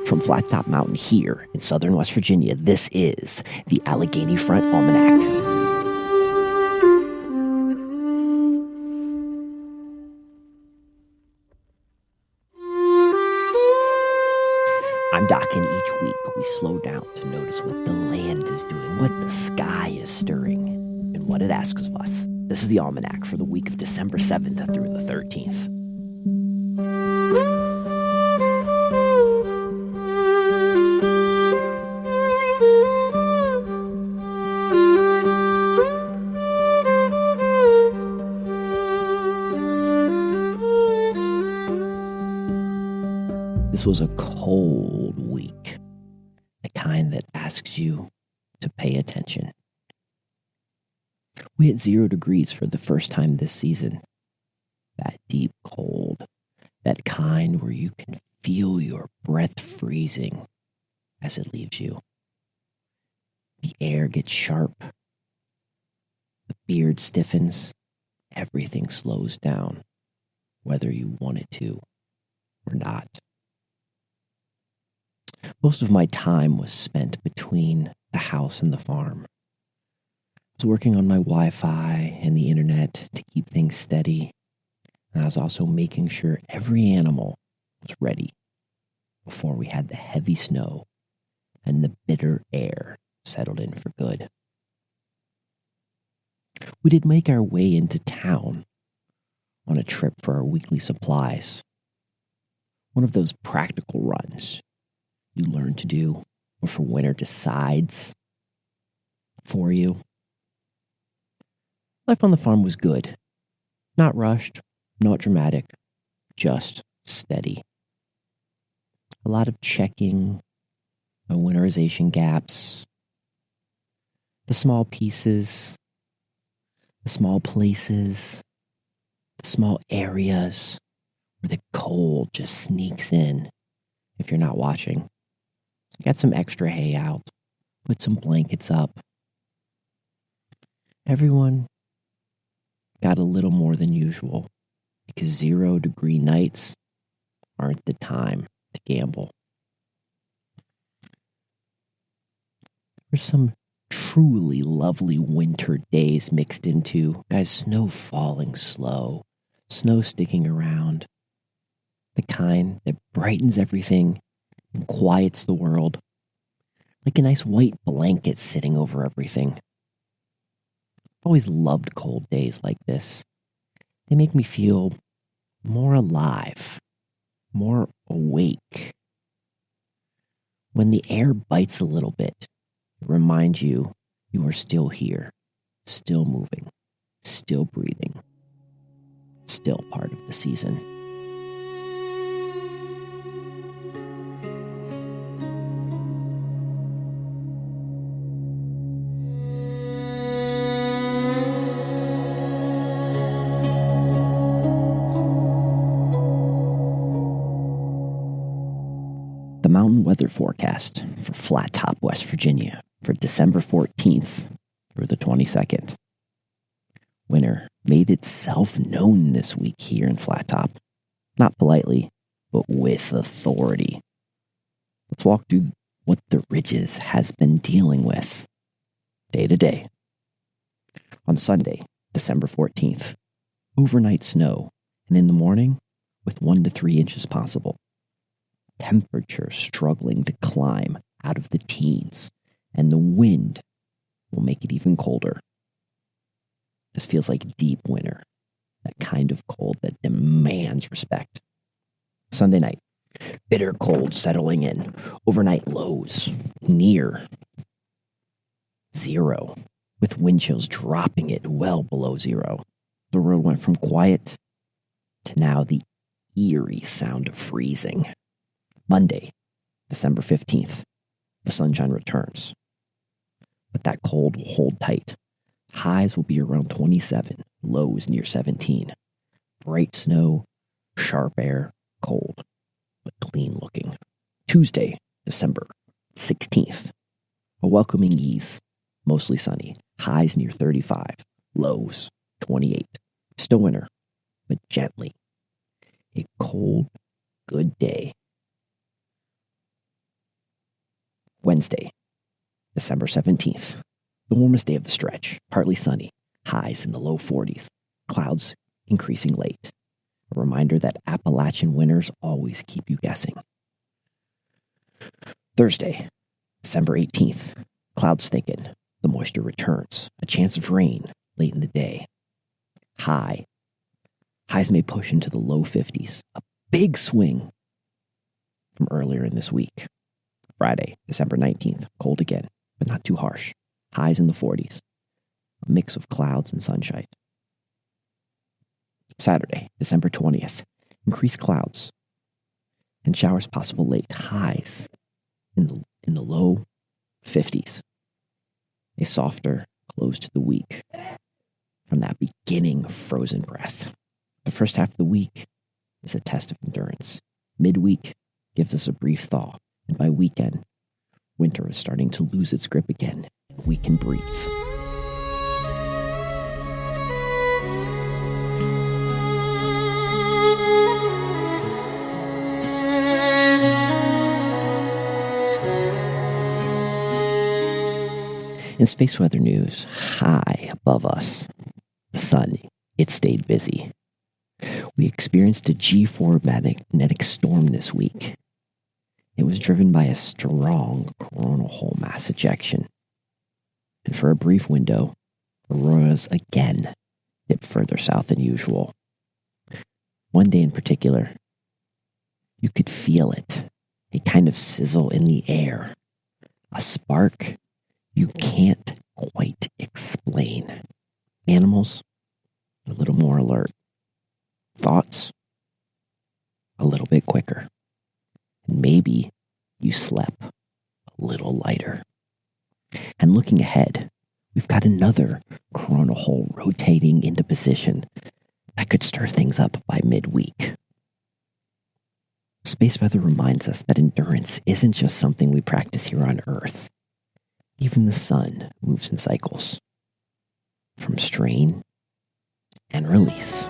From Flat Top Mountain here in southern West Virginia, this is the Allegheny Front Almanac. I'm Doc, and each week we slow down to notice what the land is doing, what the sky is stirring, and what it asks of us. This is the Almanac for the week of December 7th through the 13th. This was a cold week, the kind that asks you to pay attention. We hit 0 degrees for the first time this season. That deep cold, that kind where you can feel your breath freezing as it leaves you. The air gets sharp, the beard stiffens, everything slows down, whether you want it to or not. Most of my time was spent between the house and the farm. I was working on my Wi-Fi and the internet to keep things steady, and I was also making sure every animal was ready before we had the heavy snow and the bitter air settled in for good. We did make our way into town on a trip for our weekly supplies. One of those practical runs you learn to do before winter decides for you. Life on the farm was good. Not rushed, not dramatic, just steady. A lot of checking on winterization gaps, the small pieces, the small places, the small areas where the cold just sneaks in if you're not watching. Got some extra hay out, put some blankets up. Everyone got a little more than usual because 0 degree nights aren't the time to gamble. There's some truly lovely winter days mixed into, guys, snow falling slow, snow sticking around, the kind that brightens everything and quiets the world, like a nice white blanket sitting over everything. I've always loved cold days like this. They make me feel more alive, more awake. When the air bites a little bit, it reminds you you are still here, still moving, still breathing, still part of the season. The mountain weather forecast for Flat Top, West Virginia for December 14th through the 22nd. Winter made itself known this week here in Flat Top. Not politely, but with authority. Let's walk through what the Ridges has been dealing with day to day. On Sunday, December 14th, overnight snow, and in the morning, with 1 to 3 inches possible. Temperature struggling to climb out of the teens, and the wind will make it even colder. This feels like deep winter, that kind of cold that demands respect. Sunday night, bitter cold settling in, overnight lows near 0, with wind chills dropping it well below 0. The world went from quiet to now the eerie sound of freezing. Monday, December 15th, the sunshine returns. But that cold will hold tight. Highs will be around 27, lows near 17. Bright snow, sharp air, cold, but clean looking. Tuesday, December 16th, a welcoming ease, mostly sunny. Highs near 35, lows 28. Still winter, but gently. A cold, good day. Wednesday, December 17th, the warmest day of the stretch, partly sunny, highs in the low 40s, clouds increasing late. A reminder that Appalachian winters always keep you guessing. Thursday, December 18th, clouds thicken, the moisture returns, a chance of rain late in the day. Highs may push into the low 50s, a big swing from earlier in this week. Friday, December 19th, cold again, but not too harsh. Highs in the 40s, a mix of clouds and sunshine. Saturday, December 20th, increased clouds and showers possible late. Highs in the low 50s. A softer close to the week from that beginning frozen breath. The first half of the week is a test of endurance. Midweek gives us a brief thaw, and by weekend, winter is starting to lose its grip again, and we can breathe. In space weather news, high above us, the sun, it stayed busy. We experienced a G4 magnetic storm this week. It was driven by a strong coronal hole mass ejection. And for a brief window, auroras again dipped further south than usual. One day in particular, you could feel it, a kind of sizzle in the air, a spark you can't quite explain. Animals, a little more alert. Thoughts, a little bit quicker. And maybe you slept a little lighter. And looking ahead, we've got another coronal hole rotating into position that could stir things up by midweek. Space weather reminds us that endurance isn't just something we practice here on Earth. Even the sun moves in cycles, from strain and release.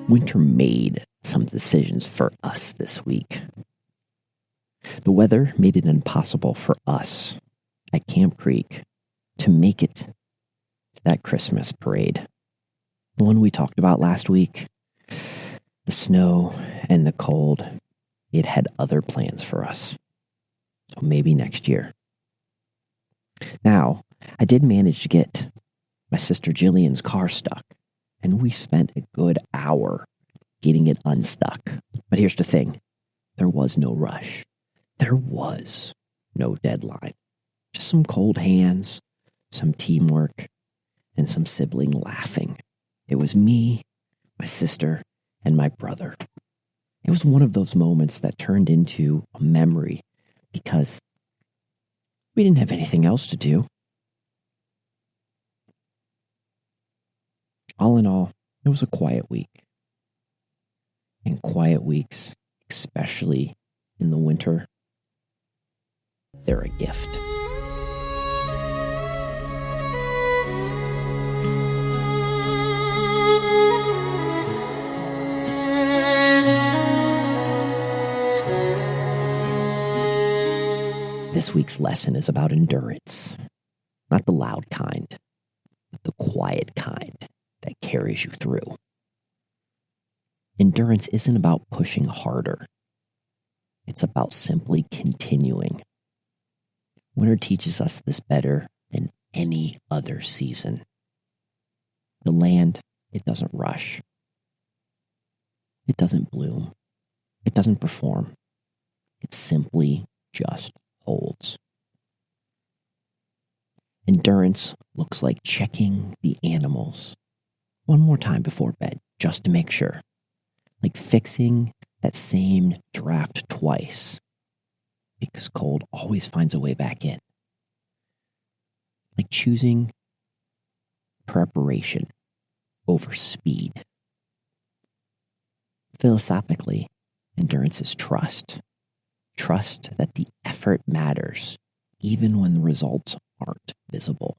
Winter made some decisions for us this week. The weather made it impossible for us at Camp Creek to make it to that Christmas parade. The one we talked about last week. The snow and the cold, it had other plans for us. So maybe next year. Now, I did manage to get my sister Jillian's car stuck, and we spent a good hour getting it unstuck. But here's the thing. There was no rush. There was no deadline. Just some cold hands, some teamwork, and some sibling laughing. It was me, my sister, and my brother. It was one of those moments that turned into a memory because we didn't have anything else to do. All in all, it was a quiet week. And quiet weeks, especially in the winter, they're a gift. This week's lesson is about endurance. Not the loud kind, but the quiet kind that carries you through. Endurance isn't about pushing harder. It's about simply continuing. Winter teaches us this better than any other season. The land, it doesn't rush. It doesn't bloom. It doesn't perform. It simply just holds. Endurance looks like checking the animals one more time before bed, just to make sure. Like fixing that same draft twice, because cold always finds a way back in. Like choosing preparation over speed. Philosophically, endurance is trust. Trust that the effort matters, even when the results aren't visible.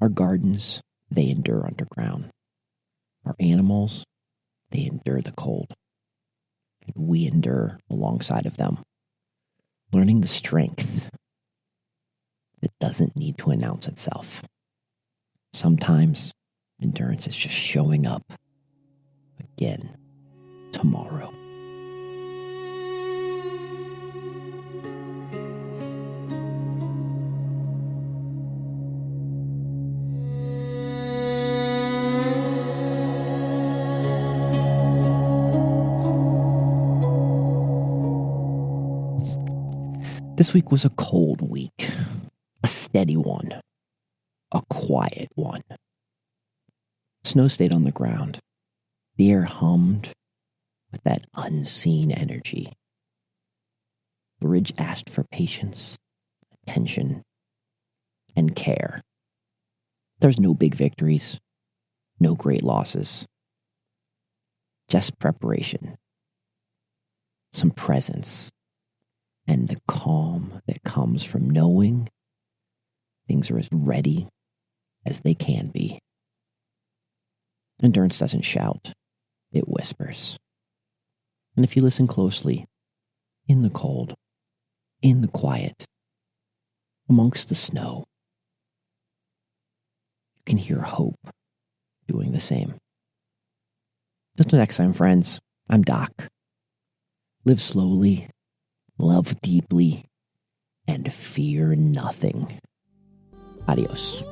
Our gardens, they endure underground. Our animals, they endure the cold. And we endure alongside of them, learning the strength that doesn't need to announce itself. Sometimes endurance is just showing up again tomorrow. This week was a cold week, a steady one, a quiet one. Snow stayed on the ground. The air hummed with that unseen energy. The ridge asked for patience, attention, and care. There's no big victories, no great losses, just preparation, some presence, and the calm that comes from knowing things are as ready as they can be. Endurance doesn't shout, it whispers. And if you listen closely, in the cold, in the quiet, amongst the snow, you can hear hope doing the same. Until next time, friends, I'm Doc. Live slowly, love deeply, and fear nothing. Adios.